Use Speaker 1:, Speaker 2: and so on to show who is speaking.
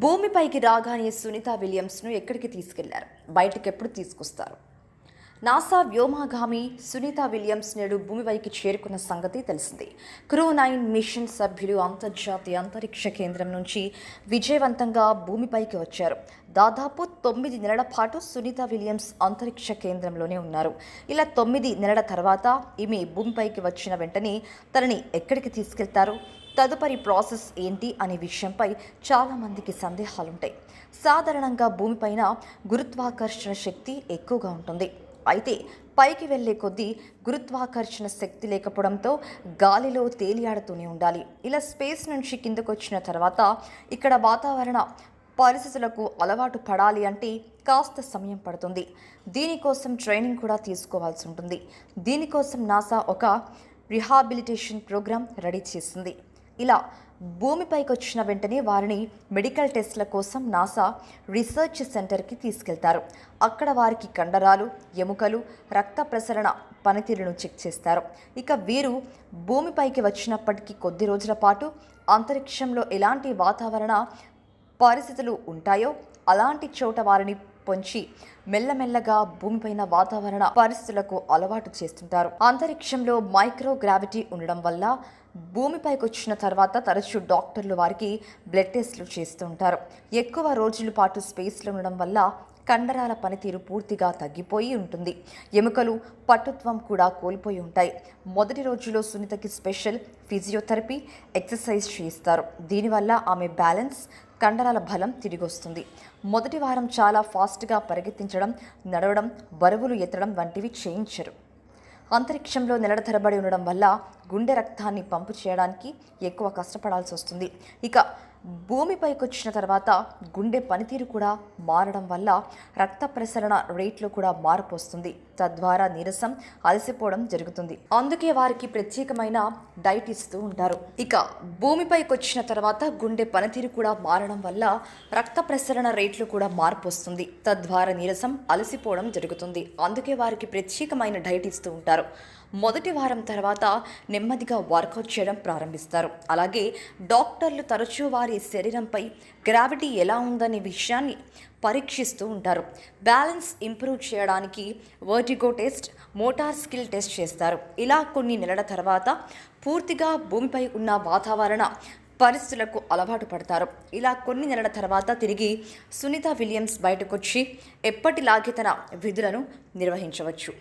Speaker 1: భూమిపైకి రాగానే సునీత విలియమ్స్ను ఎక్కడికి తీసుకెళ్లారు? బయటకు ఎప్పుడు తీసుకొస్తారు? నాసా వ్యోమగామి సునీత విలియమ్స్ నేడు భూమిపైకి చేరుకున్న సంగతి తెలిసింది. క్రూ-9 మిషన్ సభ్యులు అంతర్జాతీయ అంతరిక్ష కేంద్రం నుంచి విజయవంతంగా భూమిపైకి వచ్చారు. దాదాపు 9 నెలల పాటు సునీత విలియమ్స్ అంతరిక్ష కేంద్రంలోనే ఉన్నారు. ఇలా 9 నెలల తర్వాత ఈమె భూమిపైకి వచ్చిన వెంటనే తనని ఎక్కడికి తీసుకెళ్తారు? తదుపరి ప్రాసెస్ ఏంటి అనే విషయంపై చాలామందికి సందేహాలుంటాయి. సాధారణంగా భూమిపైన గురుత్వాకర్షణ శక్తి ఎక్కువగా ఉంటుంది. అయితే పైకి వెళ్లే కొద్దీ గురుత్వాకర్షణ శక్తి లేకపోవడంతో గాలిలో తేలియాడుతూనే ఉండాలి. ఇలా స్పేస్ నుంచి కిందకు వచ్చిన తర్వాత ఇక్కడ వాతావరణ పరిస్థితులకు అలవాటు పడాలి అంటే కాస్త సమయం పడుతుంది. దీనికోసం ట్రైనింగ్ కూడా తీసుకోవాల్సి ఉంటుంది. దీనికోసం నాసా ఒక రిహాబిలిటేషన్ ప్రోగ్రాం రెడీ చేసింది. ఇలా భూమిపైకి వచ్చిన వెంటనే వారిని మెడికల్ టెస్ట్ల కోసం నాసా రీసెర్చ్ సెంటర్కి తీసుకెళ్తారు. అక్కడ వారికి కండరాలు, ఎముకలు, రక్త ప్రసరణ పనితీరును చెక్ చేస్తారు. ఇక వీరు భూమిపైకి వచ్చినప్పటికీ కొద్ది రోజుల పాటు అంతరిక్షంలో ఎలాంటి వాతావరణ పరిస్థితులు ఉంటాయో అలాంటి చోట వారిని పొంచి మెల్లమెల్లగా భూమిపైన వాతావరణ పరిస్థితులకు అలవాటు చేస్తుంటారు. అంతరిక్షంలో మైక్రోగ్రావిటీ ఉండడం వల్ల భూమిపైకి వచ్చిన తర్వాత తరచూ డాక్టర్లు వారికి బ్లడ్ టెస్టులు చేస్తూ ఉంటారు. ఎక్కువ రోజుల పాటు స్పేస్లో ఉండడం వల్ల కండరాల పనితీరు పూర్తిగా తగ్గిపోయి ఉంటుంది. ఎముకలు పట్టుత్వం కూడా కోల్పోయి ఉంటాయి. మొదటి రోజులో సునీతకి స్పెషల్ ఫిజియోథెరపీ, ఎక్సర్సైజ్ చేయిస్తారు. దీనివల్ల ఆమె బ్యాలెన్స్, కండరాల బలం తిరిగి వస్తుంది. మొదటి వారం చాలా ఫాస్ట్గా పరిగెత్తించడం, నడవడం, బరువులు ఎత్తడం వంటివి చేయించరు. అంతరిక్షంలో నెలల తరబడి ఉండడం వల్ల గుండె రక్తాన్ని పంపు చేయడానికి ఎక్కువ కష్టపడాల్సి వస్తుంది. ఇక భూమిపైకి వచ్చిన తర్వాత గుండె పనితీరు కూడా మారడం వల్ల రక్త ప్రసరణ రేట్లో కూడా మార్పు వస్తుంది. తద్వారా నీరసం, అలసిపోవడం జరుగుతుంది. అందుకే వారికి ప్రత్యేకమైన డైట్ ఇస్తూ ఉంటారు. ఇక భూమిపైకి వచ్చిన తర్వాత గుండె పనితీరు కూడా మారడం వల్ల రక్త ప్రసరణ రేట్లు కూడా మార్పు వస్తుంది. తద్వారా నీరసం, అలసిపోవడం జరుగుతుంది. అందుకే వారికి ప్రత్యేకమైన డైట్ ఇస్తూ ఉంటారు. మొదటి వారం తర్వాత నెమ్మదిగా వర్కౌట్ చేయడం ప్రారంభిస్తారు. అలాగే డాక్టర్లు తరచూ వారి శరీరంపై గ్రావిటీ ఎలా ఉందనే విషయాన్ని పరీక్షిస్తూ ఉంటారు. బ్యాలెన్స్ ఇంప్రూవ్ చేయడానికి vertigo test, motor skill test చేస్తారు. ఇలా కొన్ని నెలల తర్వాత పూర్తిగా భూమిపై ఉన్న వాతావరణ పరిస్థితులకు అలవాటు పడతారు. ఇలా కొన్ని నెలల తర్వాత తిరిగి సునీత విలియమ్స్ బయటకొచ్చి ఎప్పటిలాగే తన విధులను నిర్వహించవచ్చు.